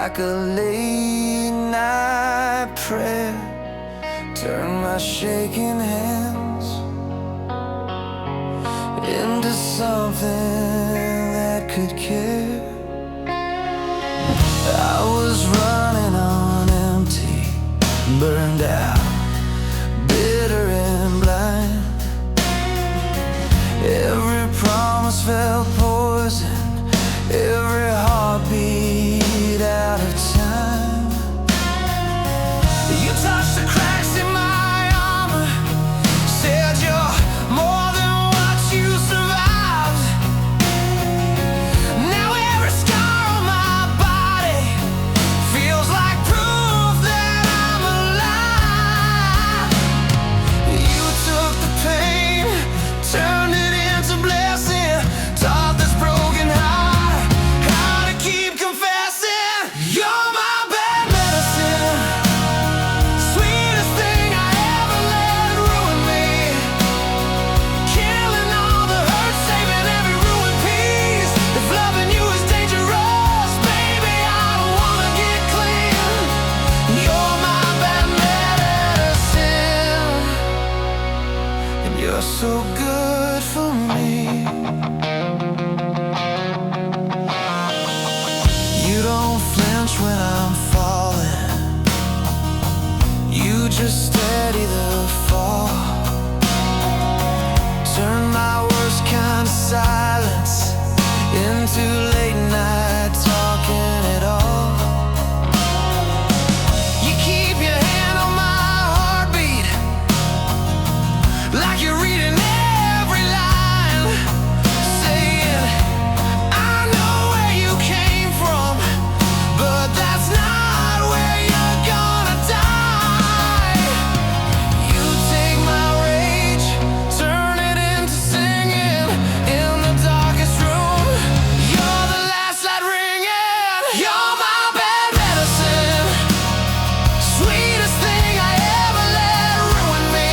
like a late night prayer. Turn my shaking hands into something that could care. I was running on empty, burned out, bitter and blind. Every promise felt poison, every heartbeat out of time. You touched the cracks in my armor, said you're more than what you survived. Now every scar on my body feels like proof that I'm alive. You took the pain, turned it into blessing, taught this broken heart how to keep confessing. You're my bad medicine, sweetest thing I ever let ruin me, killing all the hurt, saving every ruined piece. If loving you is dangerous, baby, I don't wanna get clean. You're my bad medicine, and you're so good for me. You don't flinch when I'm falling, you just steady the fall. Turn my worst kind of silence into late night talking it all. You keep your hand on my heartbeat, like you're reading every line, saying, I know where you came from, but that's not where you're gonna die. You take my rage, turn it into singing in the darkest room. You're the last light ringing. You're my bad medicine, sweetest thing I ever let ruin me,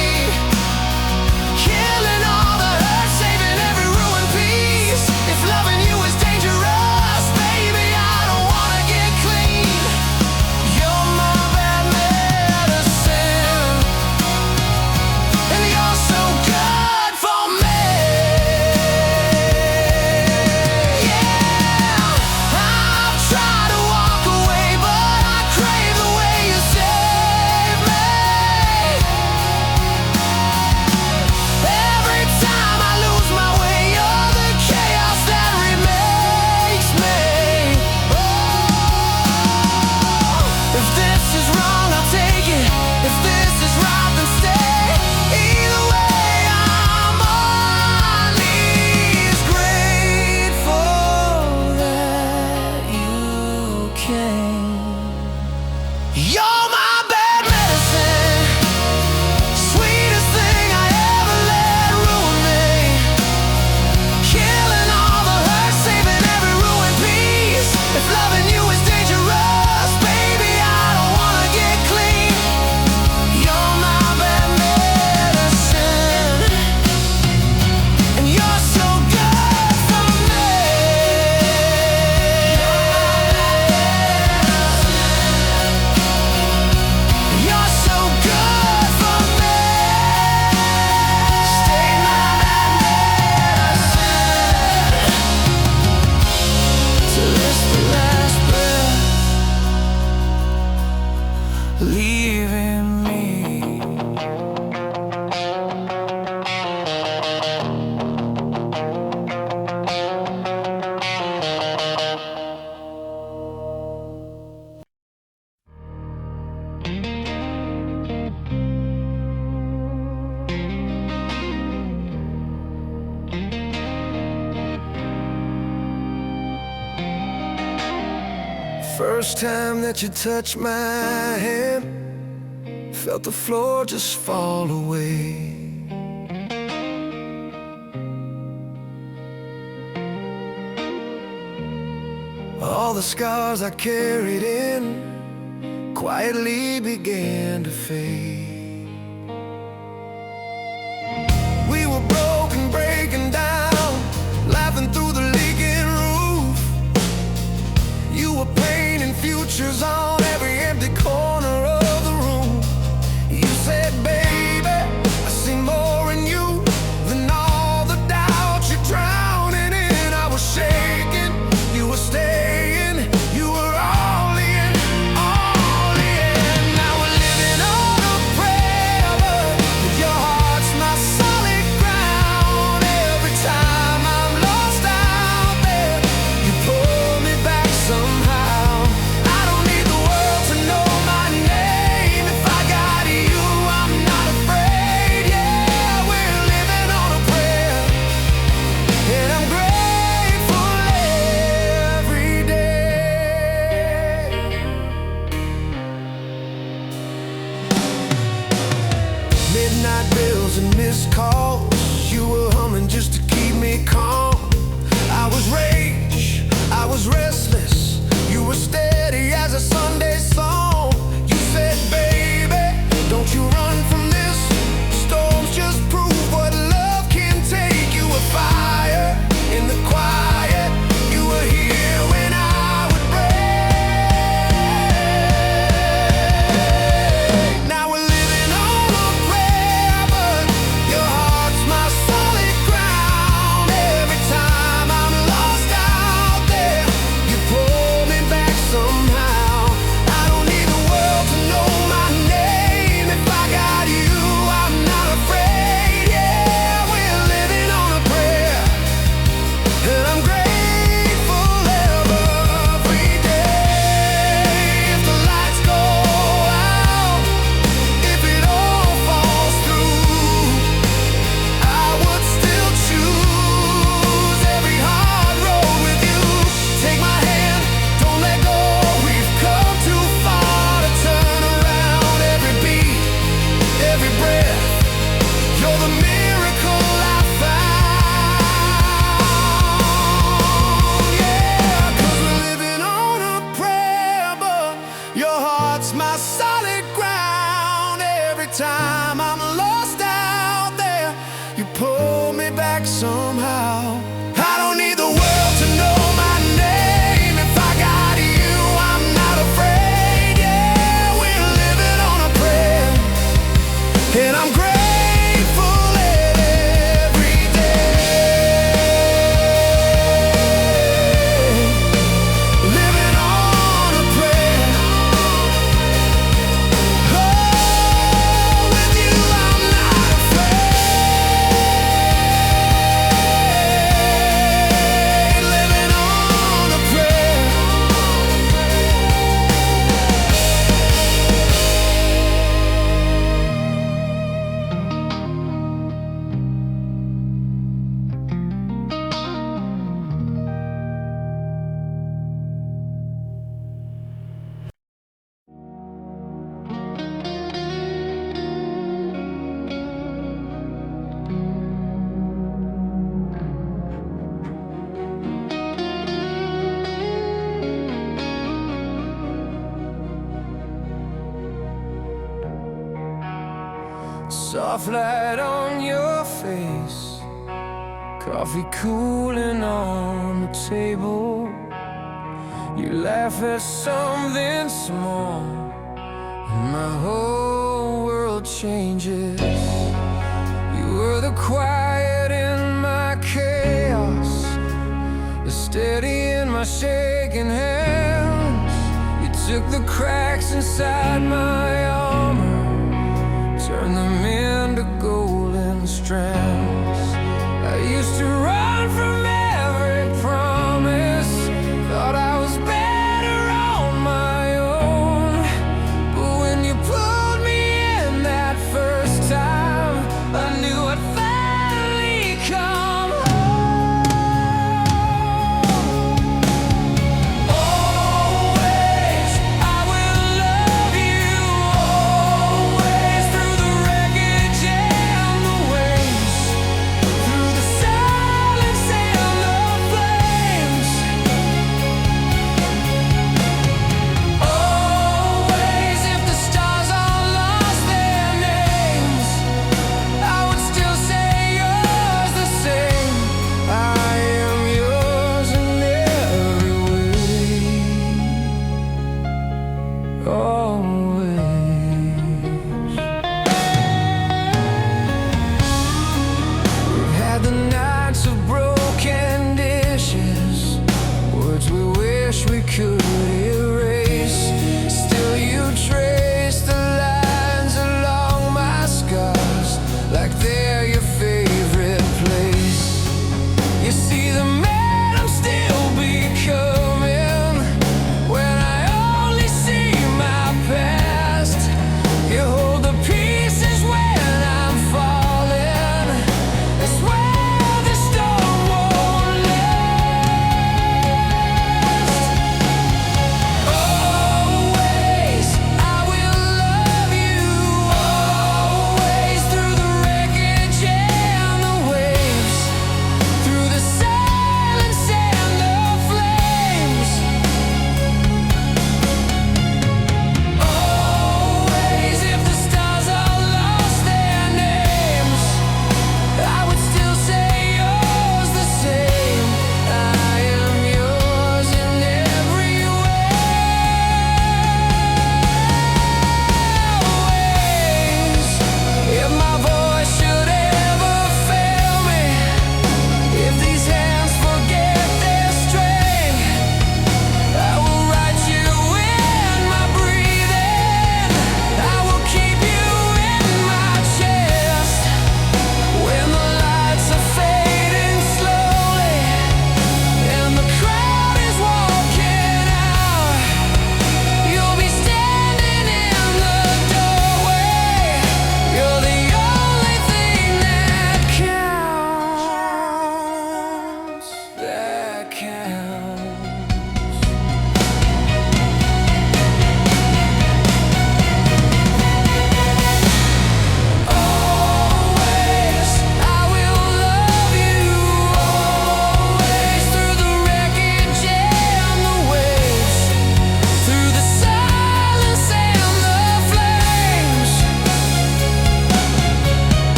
killing all the hurt, saving every ruined piece. If loving you is dangerous, baby, I don't wanna get clean. You're my bad medicine, and you're so good for me. Yeah, I've tried to walk away, but I crave the way you save me. Every time I lose my way, you're the chaos that remakes me. Oh, if this is wrong, I'll take it. If this is right, then stay. Either way, I'm on knees, grateful that you came. You're my bad medicine, sweetest thing I ever let ruin me, killing all the hurt, saving every ruined piece. If loving you is dangerous, baby, I don't wanna get clean. You're my bad medicine, and you're so good for me. You're so good for me. Stay my bad medicine till it's the last breath, leaving me. First time that you touched my hand, felt the floor just fall away. All the scars I carried in quietly began to fade. We were broken, breaking down, laughing through the leaking roof. You were pain and future emails and missed calls. You were humming just to keep me calm. I was rage, I was restless. You were steady as a Sunday song. You said, baby, don't you run from this. Storms just prove what love can take. You were fire in the quiet. You were here when I would break. Now we're living on a prayer, but your heart's my solid ground. Every time I'm lost out there, you pull me back somehow. I don't need the world to know my name. If I got you, I'm not afraid. Yeah, we're living on a prayer, and I'm grateful every day. If the lights go out, if it all falls through, I would still choose every hard road with you. Take my hand, don't let go. We've come too far to turn around. Every beat, every breath, you're the miracle I found. Yeah, 'cause we're living on a prayer, but your heart's my solid ground. Every time I'm lost out there, you pull me back somehow. I don't need the world to know my name. If I got you, I'm not afraid. Yeah, we're living on a prayer, and I'm grateful every day. Living on a prayer. Oh, with you I'm not afraid. Living on a prayer. Soft light on your face, coffee cooling on the table. You laugh at something small, and my whole world changes. You were the quiet in my chaos, the steady in my shaking hands. You took the cracks inside my armor, turn them into golden strands. I used to run from every promise, thought I was better on my own. But when you pulled me in that first time, I knew I'd finally come home. Always, I will love you.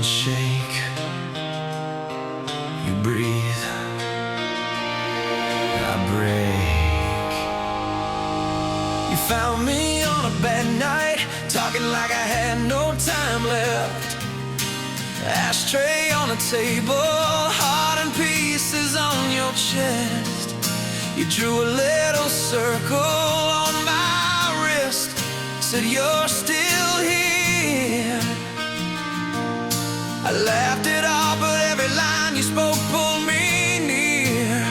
shake. You breathe, I break. You found me on a bad night, talking like I had no time left. Ashtray on the table, heart in pieces on your chest. You drew a little circle on my wrist, said you're still here. I laughed it off, but every line you spoke pulled me near.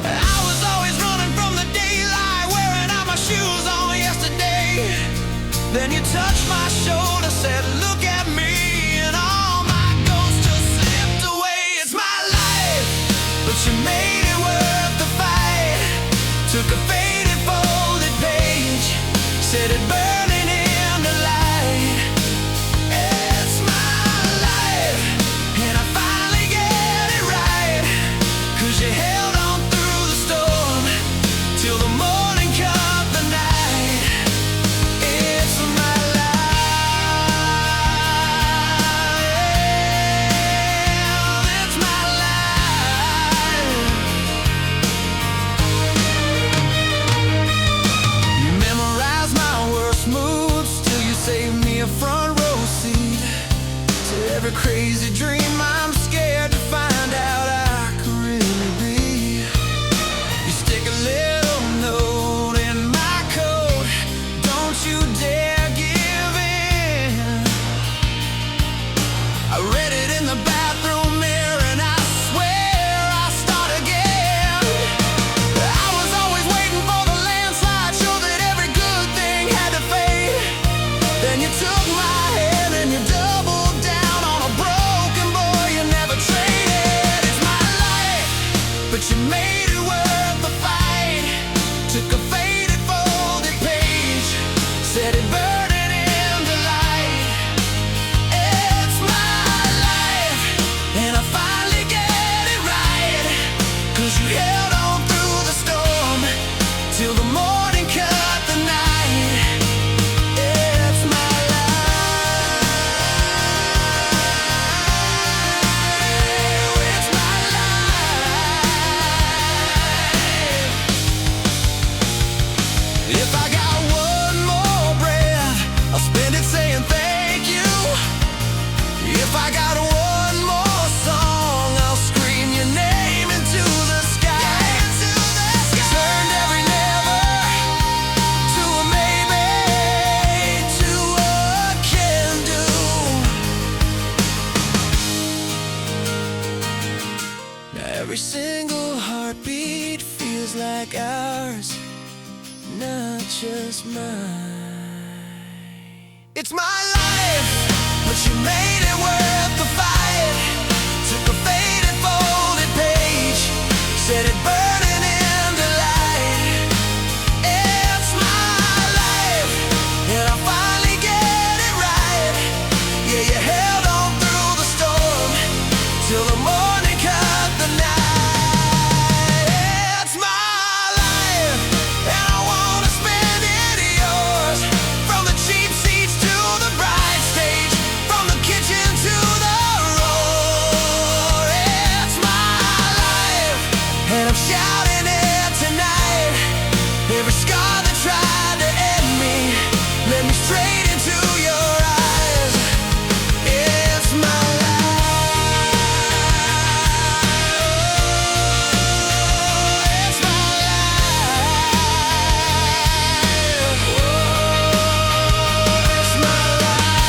I was always running from the daylight, wearing out my shoes on yesterday. Then you touched my shoulder, said look at me, and all my ghosts just slipped away. It's my life, but you made it worth the fight. Took a faded folded page, said it burning in the light. It's my life, and I finally get it right. 'Cause you held on through the storm, till the morning cut the night. It's my life, it's my life. You memorize my worst moods, till you save me a front row seat to every crazy dream I'm scared to find out I could really be. You stick a little note in my coat, don't you dare give in. I read it in the bathroom mirror, and I swear I'll start again. I was always waiting for the landslide, sure that every good thing had to fade. Then you took my hand and you doubled down on a broken boy you never traded. It's my life, but you made it worth the fight. Took a faded folded page, said it burning in the light. It's my life, and I finally get it right. 'Cause you held on through the storm, till the morning cut the night. It's my life, it's my life. If I got one more breath, I'll spend it saying thank you. If I got one more song, I'll scream your name into the sky. Turned every never to a maybe, to a can do. Now every single heartbeat feels like ours, not just mine. It's my life, but you made it worth the fight. Took a faded folded page, said it burning in the light. It's my life, and I finally get it right. Yeah, you held on through the storm, till the morning cut the night. It's my life, and I wanna spend it yours. From the cheap seats to the bride stage, from the kitchen to the roar. It's my life, and I'm shouting it tonight. Every scar that tried to end me led me straight into your eyes. It's my life, it's my life. Whoa, it's my life,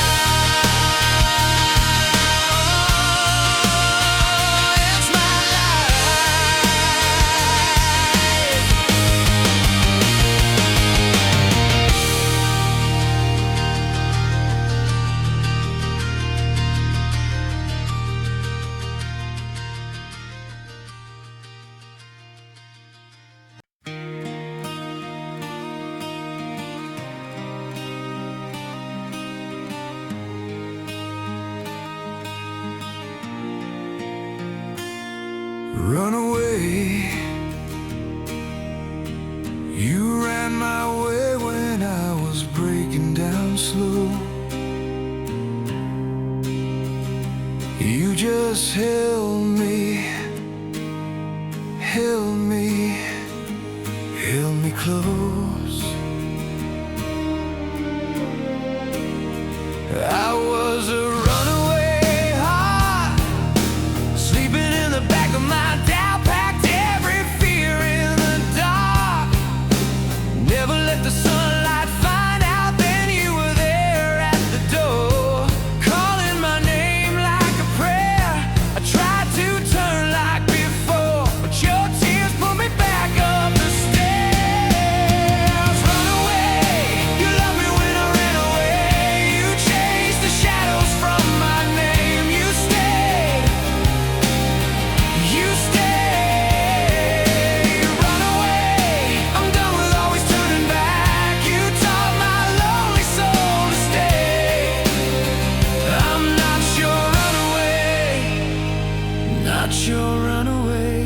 it's my life. just held me, held me, held me close. I was a runaway heart, sleeping in the back of my Dow, packed every fear in the dark. Never let the sunlight find out, then you were there at the door, calling my name like a prayer. I tried to turn like before, but your tears pulled me back up the stairs. Run away, you loved me when I ran away. You chased the shadows from my name. You stayed, you stayed. Run away, I'm done with always turning back. You taught my lonely soul to stay. I'm not your runaway, not your runaway.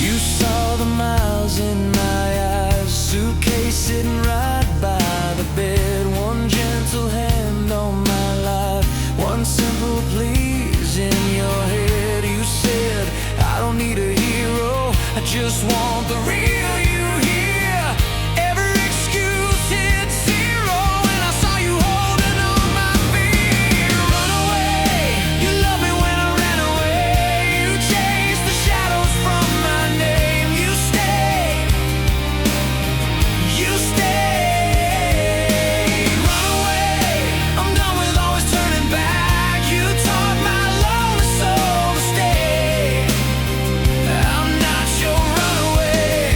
You saw the miles in my eyes, suitcase sitting right by the bed, one gentle hand on my life, one simple please in your head. You said, I don't need a hero, I just want the real you here. Every excuse hit zero when I saw you holding on my feet. Run away, you loved me when I ran away. You chased the shadows from my name. You stayed, you stayed. Run away, I'm done with always turning back. You taught my lonely soul to stay. I'm not your runaway,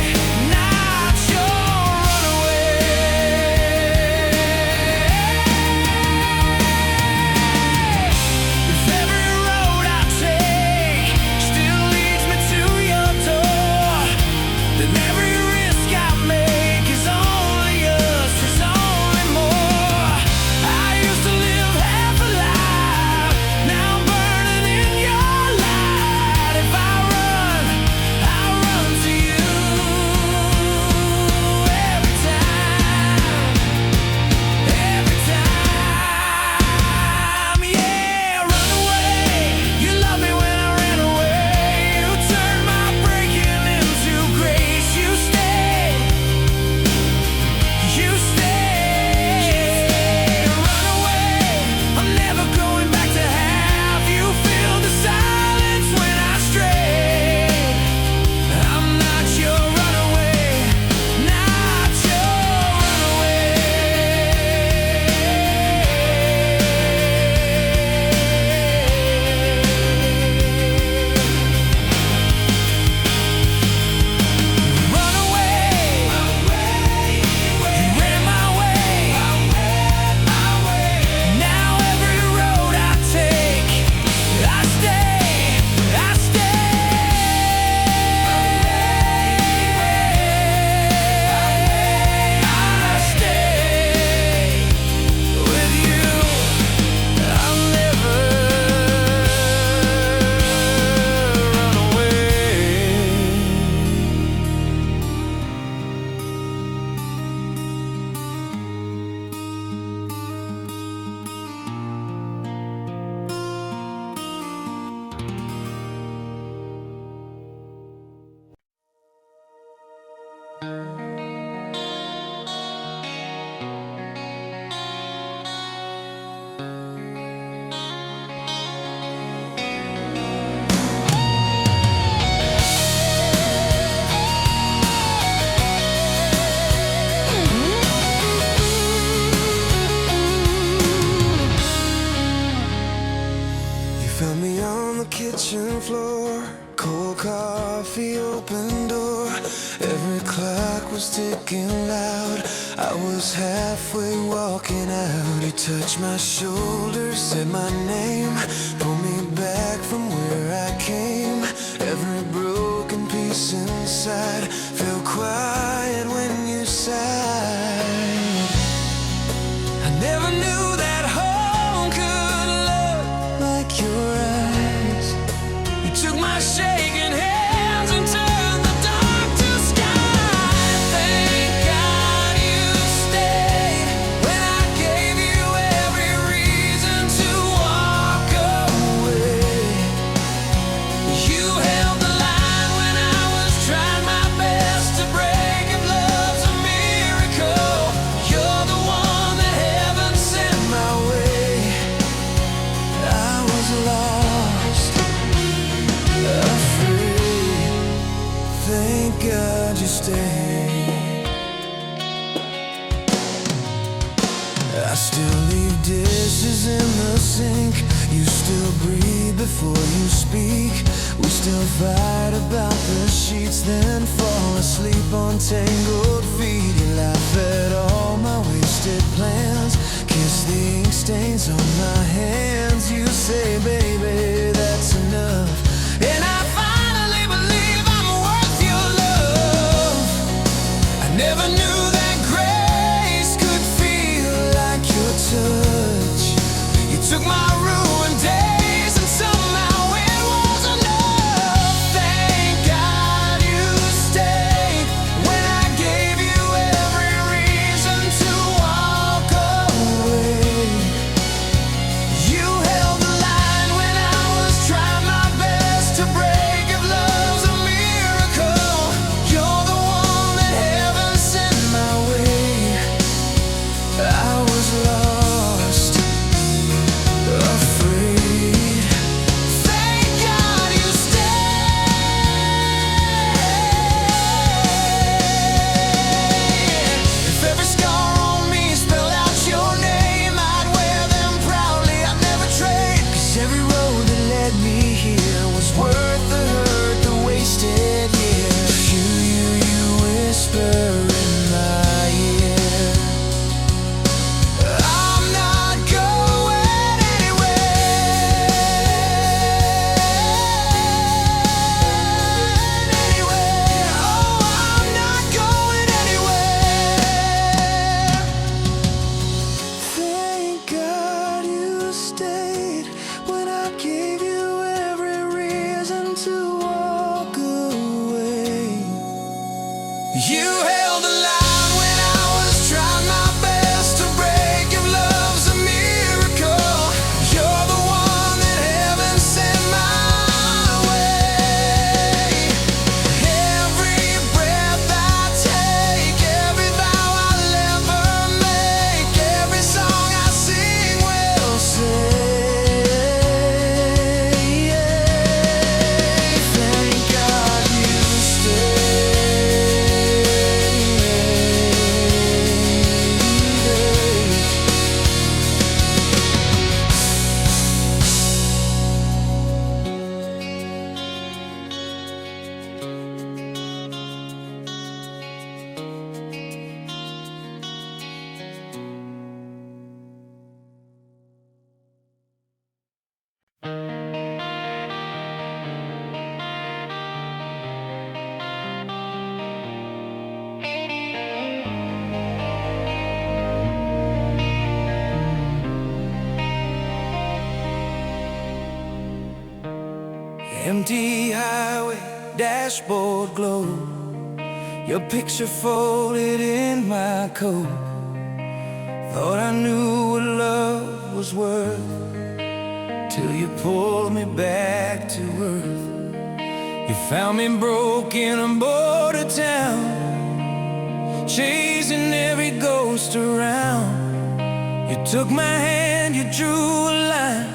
not your runaway. If every road I take still leads me to your door, then every risk I make is only us, is only more. I used to live half alive, now I'm burning in your light. If I run to you every time, yeah. Run away, you loved me when I ran away. You turned my breaking into grace. You stayed, you stayed. Run away, I'm never going back to have you feel the silence when I stray. I'm not your runaway, not your runaway. Run away, you ran my way. Now every road I take, I stay, I stay with you. I'll never run away. You found me on the kitchen floor, cold coffee, open door. Every clock was ticking loud. I was halfway walking out. You touched my shoulder, said my name, pulled me back from where I came. Every broken piece inside felt quiet when you sighed. I never knew that home could look like your eyes. You took my shaking hands and turned the dark to sky. Thank God you stayed when I gave you every reason to walk away. stay. I still leave dishes in the sink. You still breathe before you speak. We still fight about the sheets, then fall asleep on tangled feet. You laugh at all my wasted plans, kiss the ink stains on my hands. You say, baby, that's enough, and I finally believe I'm worth your love. I never knew that grace could feel like your touch. You took my ruined days and somehow it was enough. Thank God you stayed when I gave you every reason to walk away. You held the line when I was trying my best to break. If love's a miracle, you're the one that heaven sent my way. I was lost, afraid. Thank God you stayed. If every scar on me spelled out your name, I'd wear them proudly, I'd never trade. 'Cause every road that led me here was worth the hurt, the wasted years. You whisper in my ear, I'm not going anywhere, anywhere. Oh, I'm not going anywhere. Thank God you stayed when I gave you every reason to walk away. You held the line when I was trying my best to break. If love's a miracle, you're the one that heaven sent my way. Every breath I take, every vow I'll ever make, every song I sing will say, thank God you stayed. Empty highway, dashboard glow, your picture folded in my coat. Thought I knew what love was worth, till you pulled me back to earth. You found me broken on border town, chasing every ghost around. You took my hand, you drew a line,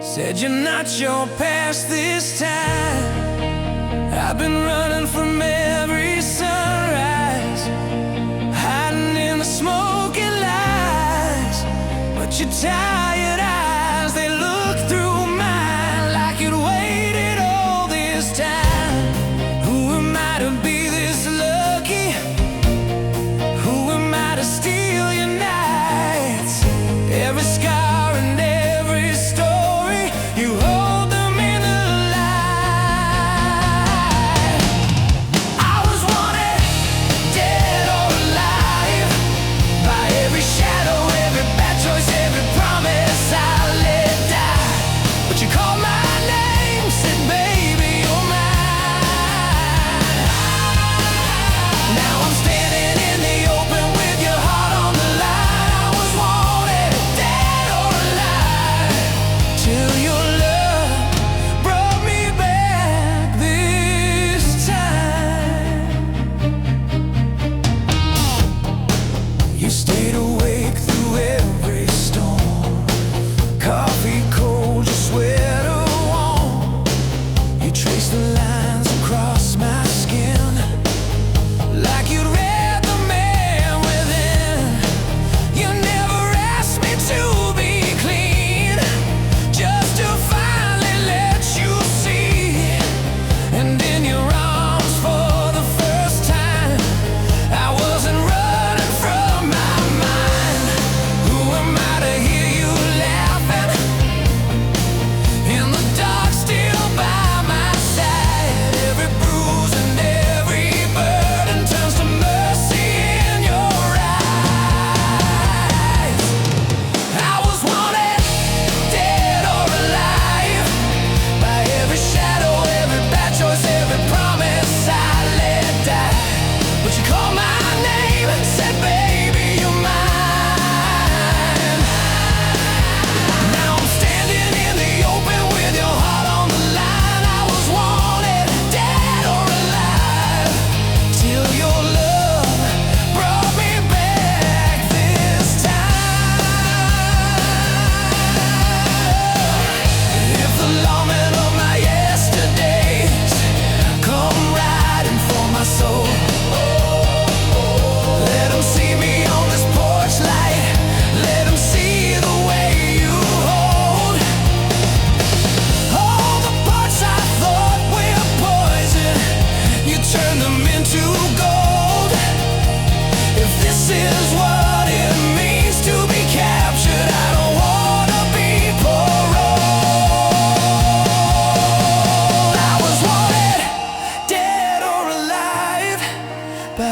said you're not your past this time. I've been running from every sunrise, hiding in the smoky lights, but your tired eyes, they look through mine like you'd waited all this time. Who am I to be this lucky? Who am I to steal your nights? Every scar and every story, you hold them in the light.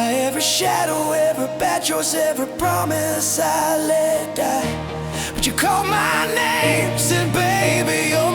Every shadow, every bad choice, every promise I let die. But you called my name, said baby, you're